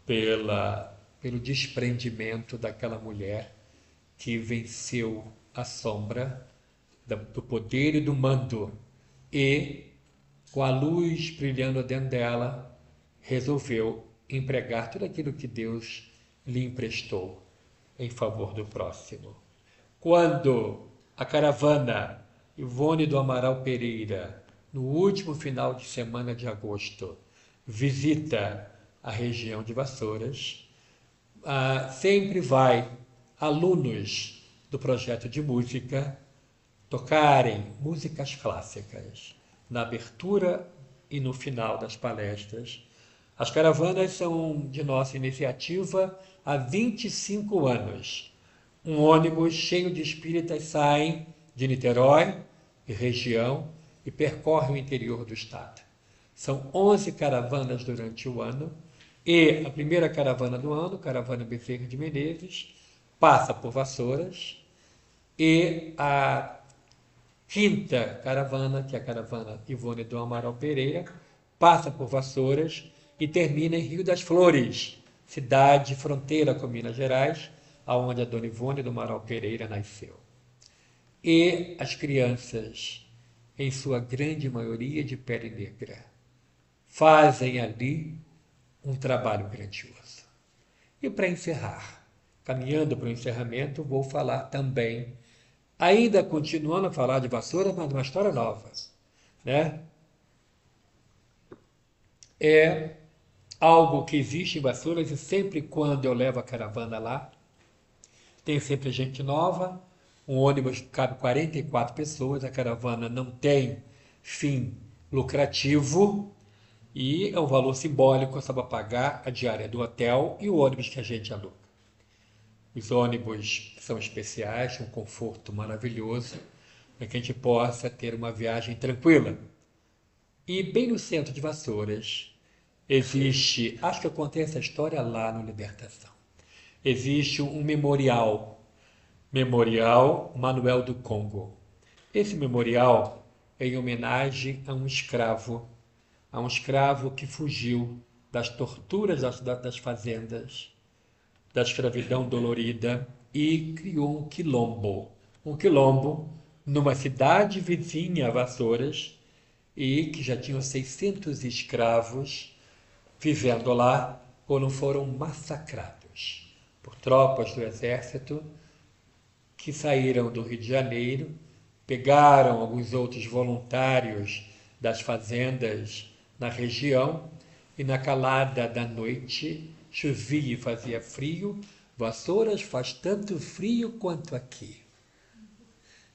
pelo desprendimento daquela mulher que venceu a sombra do poder e do mando e, com a luz brilhando dentro dela, resolveu empregar tudo aquilo que Deus lhe emprestou em favor do próximo. Quando a caravana Ivone do Amaral Pereira, no último final de semana de agosto, visita a região de Vassouras, sempre vai alunos do projeto de música tocarem músicas clássicas na abertura e no final das palestras. As caravanas são de nossa iniciativa há 25 anos. Um ônibus cheio de espíritas saem de Niterói e região e percorre o interior do estado. São 11 caravanas durante o ano e a primeira caravana do ano, Caravana Bezerra de Menezes, passa por Vassouras e a quinta caravana, que é a caravana Ivone do Amaral Pereira, passa por Vassouras e termina em Rio das Flores, cidade fronteira com Minas Gerais, aonde a dona Ivone do Amaral Pereira nasceu. E as crianças, em sua grande maioria de pele negra, fazem ali um trabalho grandioso. E para encerrar, caminhando para o encerramento, vou falar também, ainda continuando a falar de Vassouras, mas uma história nova, né? É algo que existe em Vassouras e sempre quando eu levo a caravana lá, tem sempre gente nova, um ônibus cabe 44 pessoas, a caravana não tem fim lucrativo e é um valor simbólico só para pagar a diária do hotel e o ônibus que a gente aluga. Os ônibus são especiais, um conforto maravilhoso, para que a gente possa ter uma viagem tranquila. E bem no centro de Vassouras existe, acho que eu contei essa história lá no Libertação, existe um memorial, Memorial Manuel do Congo. Esse memorial é em homenagem a um escravo que fugiu das torturas das fazendas, da escravidão dolorida e criou um quilombo numa cidade vizinha a Vassouras e que já tinham 600 escravos vivendo lá quando foram massacrados por tropas do exército que saíram do Rio de Janeiro, pegaram alguns outros voluntários das fazendas na região e na calada da noite chovia e fazia frio. Vassouras faz tanto frio quanto aqui.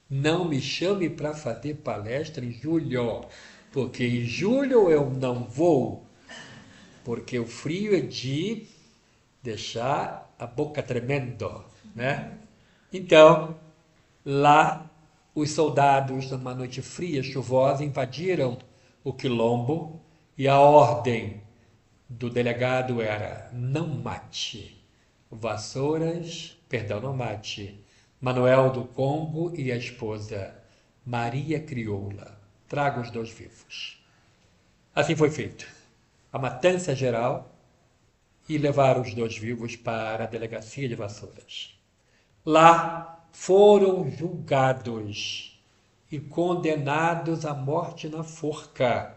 Não me chame para fazer palestra em julho, porque em julho eu não vou, porque o frio é de deixar a boca tremendo, né? Então, lá, os soldados, numa noite fria, chuvosa, invadiram o quilombo e a ordem do delegado era: não mate não mate Manuel do Congo e a esposa Maria Crioula. Traga os 2 vivos. Assim foi feito. A matança geral e levaram os 2 vivos para a delegacia de Vassouras. Lá foram julgados e condenados à morte na forca,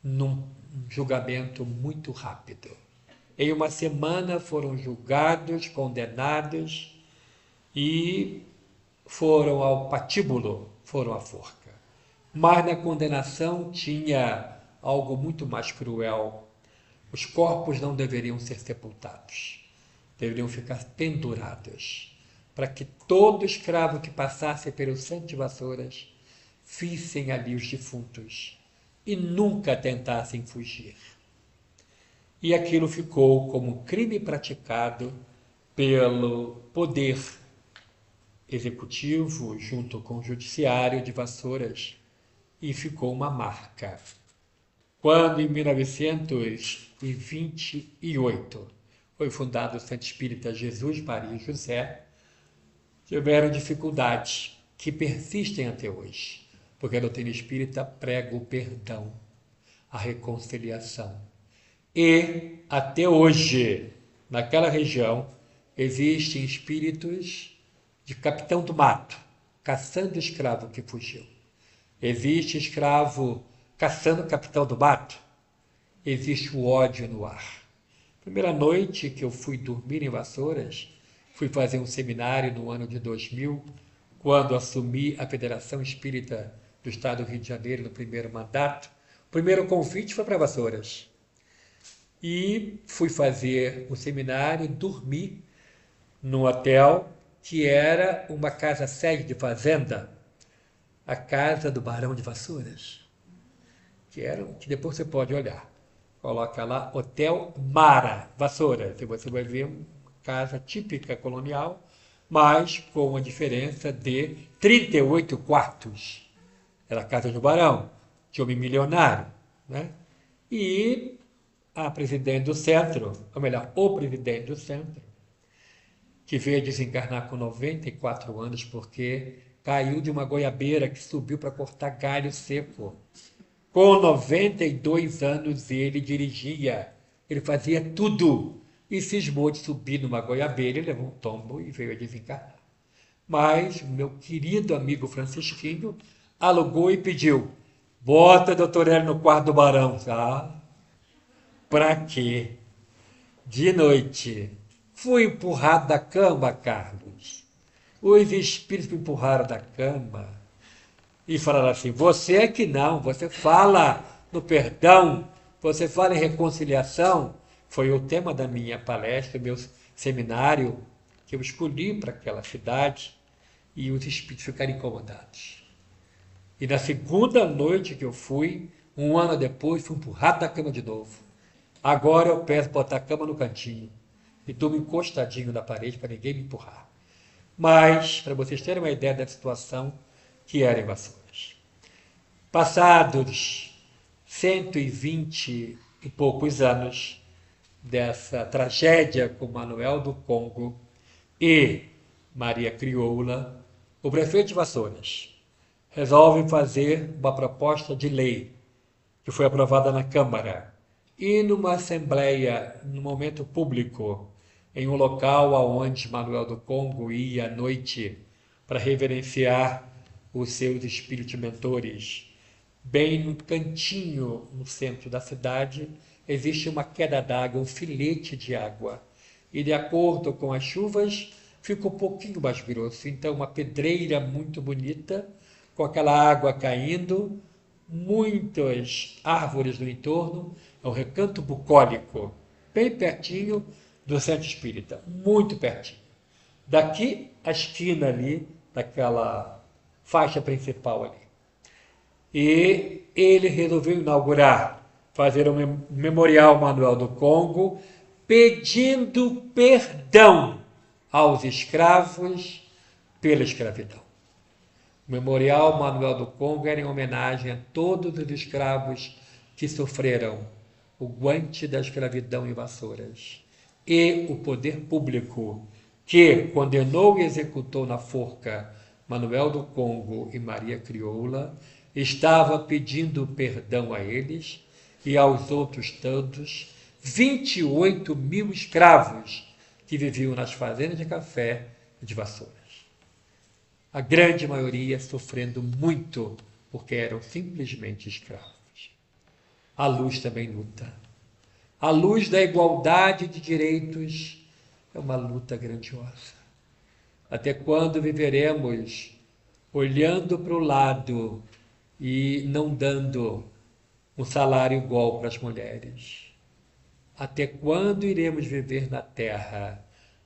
num julgamento muito rápido. Em uma semana foram julgados, condenados e foram ao patíbulo, foram à forca. Mas na condenação tinha algo muito mais cruel. Os corpos não deveriam ser sepultados, deveriam ficar pendurados, para que todo escravo que passasse pelo centro de Vassouras vissem ali os defuntos e nunca tentassem fugir. E aquilo ficou como um crime praticado pelo poder executivo junto com o judiciário de Vassouras e ficou uma marca. Quando, em 1928, foi fundado o Centro Espírita Jesus, Maria e José, tiveram dificuldades que persistem até hoje, porque a doutrina espírita prega o perdão, a reconciliação. E, até hoje, naquela região, existem espíritos de capitão do mato, caçando escravo que fugiu. Existe escravo caçando capitão do mato. Existe o ódio no ar. Primeira noite que eu fui dormir em Vassouras, fui fazer um seminário no ano de 2000, quando assumi a Federação Espírita do Estado do Rio de Janeiro no primeiro mandato. O primeiro convite foi para Vassouras. E fui fazer o seminário, dormi num hotel que era uma casa-sede de fazenda, a casa do Barão de Vassouras, que depois você pode olhar. Coloca lá, Hotel Mara, Vassouras, e você vai ver uma casa típica colonial, mas com a diferença de 38 quartos. Era a casa do Barão, de homem milionário, né? E a presidente do centro, ou melhor, o presidente do centro, que veio desencarnar com 94 anos porque caiu de uma goiabeira que subiu para cortar galho seco. Com 92 anos ele dirigia, ele fazia tudo e cismou de subir numa goiabeira, ele levou um tombo e veio a desencarnar. Mas o meu querido amigo Francisquinho alugou e pediu: bota a doutora Hélio no quarto do Barão. Ah, Para quê? De noite, fui empurrado da cama, Carlos. Os espíritos me empurraram da cama e falaram assim: você é que não, você fala no perdão, você fala em reconciliação. Foi o tema da minha palestra, do meu seminário, que eu escolhi para aquela cidade, e os espíritos ficaram incomodados. E na segunda noite que eu fui, um ano depois, fui empurrado da cama de novo. Agora eu peço botar a cama no cantinho e durmo encostadinho na parede para ninguém me empurrar. Mas, para vocês terem uma ideia da situação que era em Vassouras. Passados 120 e poucos anos dessa tragédia com Manuel do Congo e Maria Crioula, o prefeito de Vassouras resolve fazer uma proposta de lei que foi aprovada na Câmara e numa assembleia, num momento público, em um local aonde Manuel do Congo ia à noite para reverenciar os seus espíritos mentores. Bem no cantinho, no centro da cidade, existe uma queda d'água, um filete de água. E de acordo com as chuvas, fica um pouquinho mais grosso. Então, uma pedreira muito bonita, com aquela água caindo, muitas árvores no entorno, é um recanto bucólico, bem pertinho do centro espírita, muito pertinho. Daqui a esquina ali, daquela faixa principal ali. E ele resolveu inaugurar, fazer um memorial Manuel do Congo, pedindo perdão aos escravos pela escravidão. O memorial Manuel do Congo era em homenagem a todos os escravos que sofreram o guante da escravidão em Vassouras. E o poder público que condenou e executou na forca Manuel do Congo e Maria Crioula estava pedindo perdão a eles e aos outros tantos 28 mil escravos que viviam nas fazendas de café de Vassouras. A grande maioria sofrendo muito porque eram simplesmente escravos. A luz também luta. A luz da igualdade de direitos é uma luta grandiosa. Até quando viveremos olhando para o lado e não dando um salário igual para as mulheres? Até quando iremos viver na terra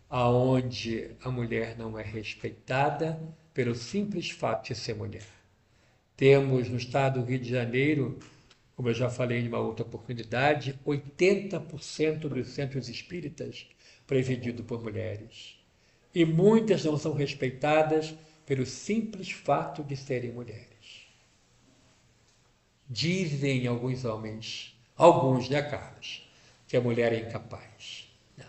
aonde a mulher não é respeitada pelo simples fato de ser mulher? Temos no estado do Rio de Janeiro, como eu já falei em uma outra oportunidade, 80% dos centros espíritas presididos por mulheres. E muitas não são respeitadas pelo simples fato de serem mulheres. Dizem alguns homens, alguns, né, Carlos, que a mulher é incapaz. Não,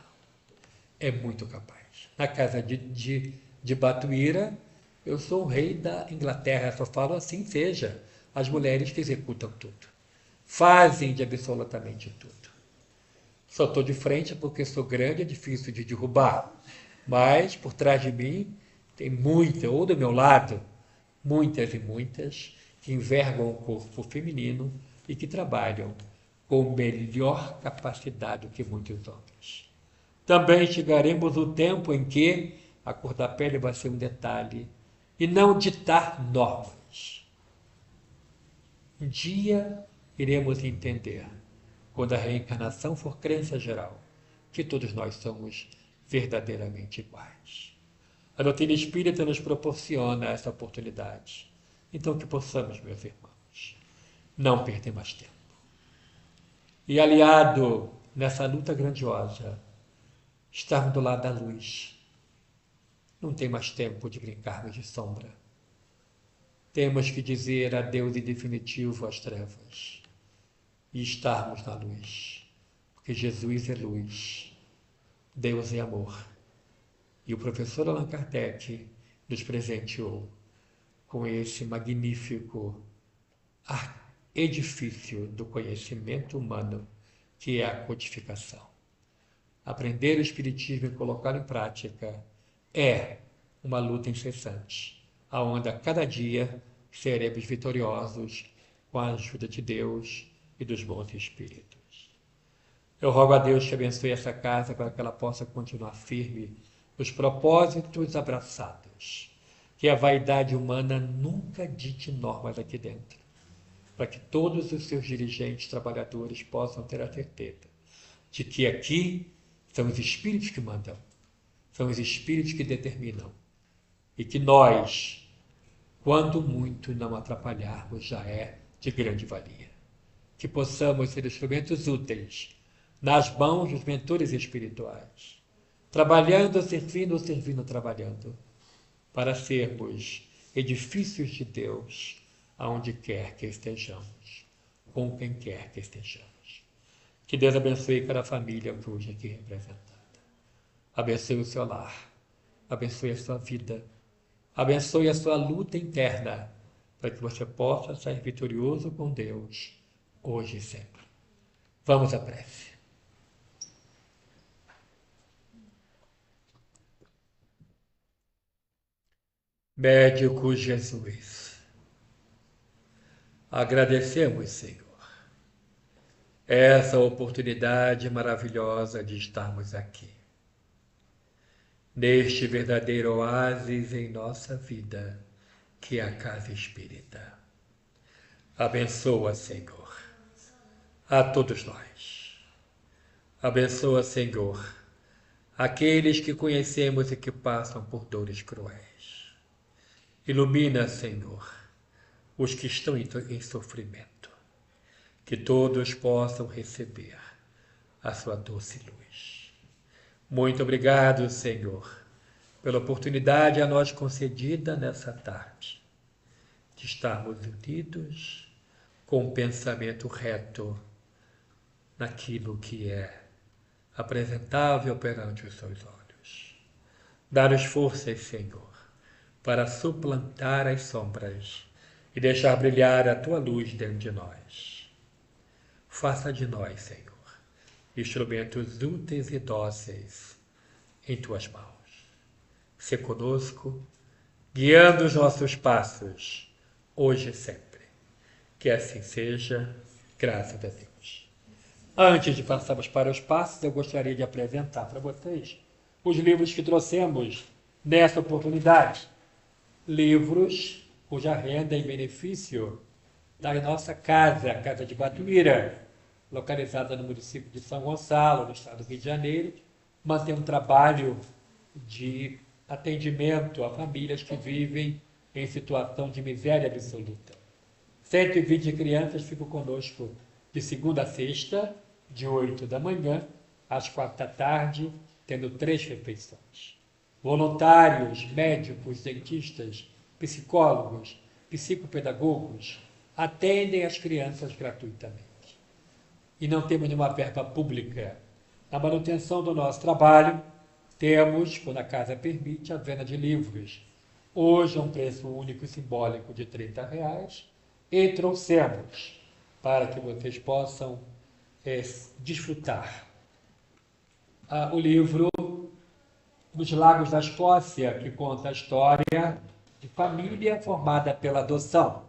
é muito capaz. Na casa de Batuíra, eu sou o rei da Inglaterra, só falo assim seja. As mulheres que executam tudo. Fazem de absolutamente tudo. Só estou de frente porque sou grande, é difícil de derrubar. Mas por trás de mim tem muita, ou do meu lado, muitas e muitas que envergam o corpo feminino e que trabalham com melhor capacidade do que muitos homens. Também chegaremos o tempo em que a cor da pele vai ser um detalhe e não ditar normas. Um dia iremos entender, quando a reencarnação for crença geral, que todos nós somos verdadeiramente iguais. A doutrina espírita nos proporciona essa oportunidade. Então que possamos, meus irmãos, não perder mais tempo. E aliado nessa luta grandiosa, estarmos do lado da luz. Não tem mais tempo de brincarmos de sombra. Temos que dizer adeus em definitivo às trevas e estarmos na luz, porque Jesus é luz, Deus é amor. E o professor Allan Kardec nos presenteou com esse magnífico edifício do conhecimento humano, que é a codificação. Aprender o Espiritismo e colocá-lo em prática é uma luta incessante, aonde a cada dia seremos vitoriosos com a ajuda de Deus e dos bons espíritos. Eu rogo a Deus que abençoe essa casa para que ela possa continuar firme nos propósitos abraçados. Que a vaidade humana nunca dite normas aqui dentro, para que todos os seus dirigentes, trabalhadores possam ter a certeza de que aqui são os espíritos que mandam, são os espíritos que determinam, e que nós, quando muito não atrapalharmos, já é de grande valia. Que possamos ser instrumentos úteis nas mãos dos mentores espirituais, trabalhando, servindo, trabalhando, para sermos edifícios de Deus aonde quer que estejamos, com quem quer que estejamos. Que Deus abençoe cada família que hoje aqui representada. Abençoe o seu lar, abençoe a sua vida, abençoe a sua luta interna, para que você possa sair vitorioso com Deus, hoje e sempre. Vamos à prece. Médico Jesus, agradecemos, Senhor, essa oportunidade maravilhosa de estarmos aqui, neste verdadeiro oásis em nossa vida, que é a Casa Espírita. Abençoa, Senhor, a todos nós. Abençoa, Senhor, aqueles que conhecemos e que passam por dores cruéis. Ilumina, Senhor, os que estão em sofrimento, que todos possam receber a sua doce luz. Muito obrigado, Senhor, pela oportunidade a nós concedida nessa tarde, de estarmos unidos com um pensamento reto naquilo que é apresentável perante os seus olhos. Dá-nos forças, Senhor, para suplantar as sombras e deixar brilhar a Tua luz dentro de nós. Faça de nós, Senhor, instrumentos úteis e dóceis em Tuas mãos. Sê conosco, guiando os nossos passos, hoje e sempre. Que assim seja, graças a Deus. Antes de passarmos para os passos, eu gostaria de apresentar para vocês os livros que trouxemos nessa oportunidade. Livros cuja renda e benefício da nossa casa, a Casa de Batuíra, localizada no município de São Gonçalo, no estado do Rio de Janeiro, mantém um trabalho de atendimento a famílias que vivem em situação de miséria absoluta. 120 crianças ficam conosco de segunda a sexta, de 8 da manhã às 4 da tarde, tendo 3 refeições. Voluntários, médicos, dentistas, psicólogos, psicopedagogos atendem as crianças gratuitamente. E não temos nenhuma verba pública. Na manutenção do nosso trabalho, temos, quando a casa permite, a venda de livros. Hoje é um preço único e simbólico de R$30 e trouxemos para que vocês possam desfrutar o livro Nos Lagos da Escócia, que conta a história de família formada pela adoção.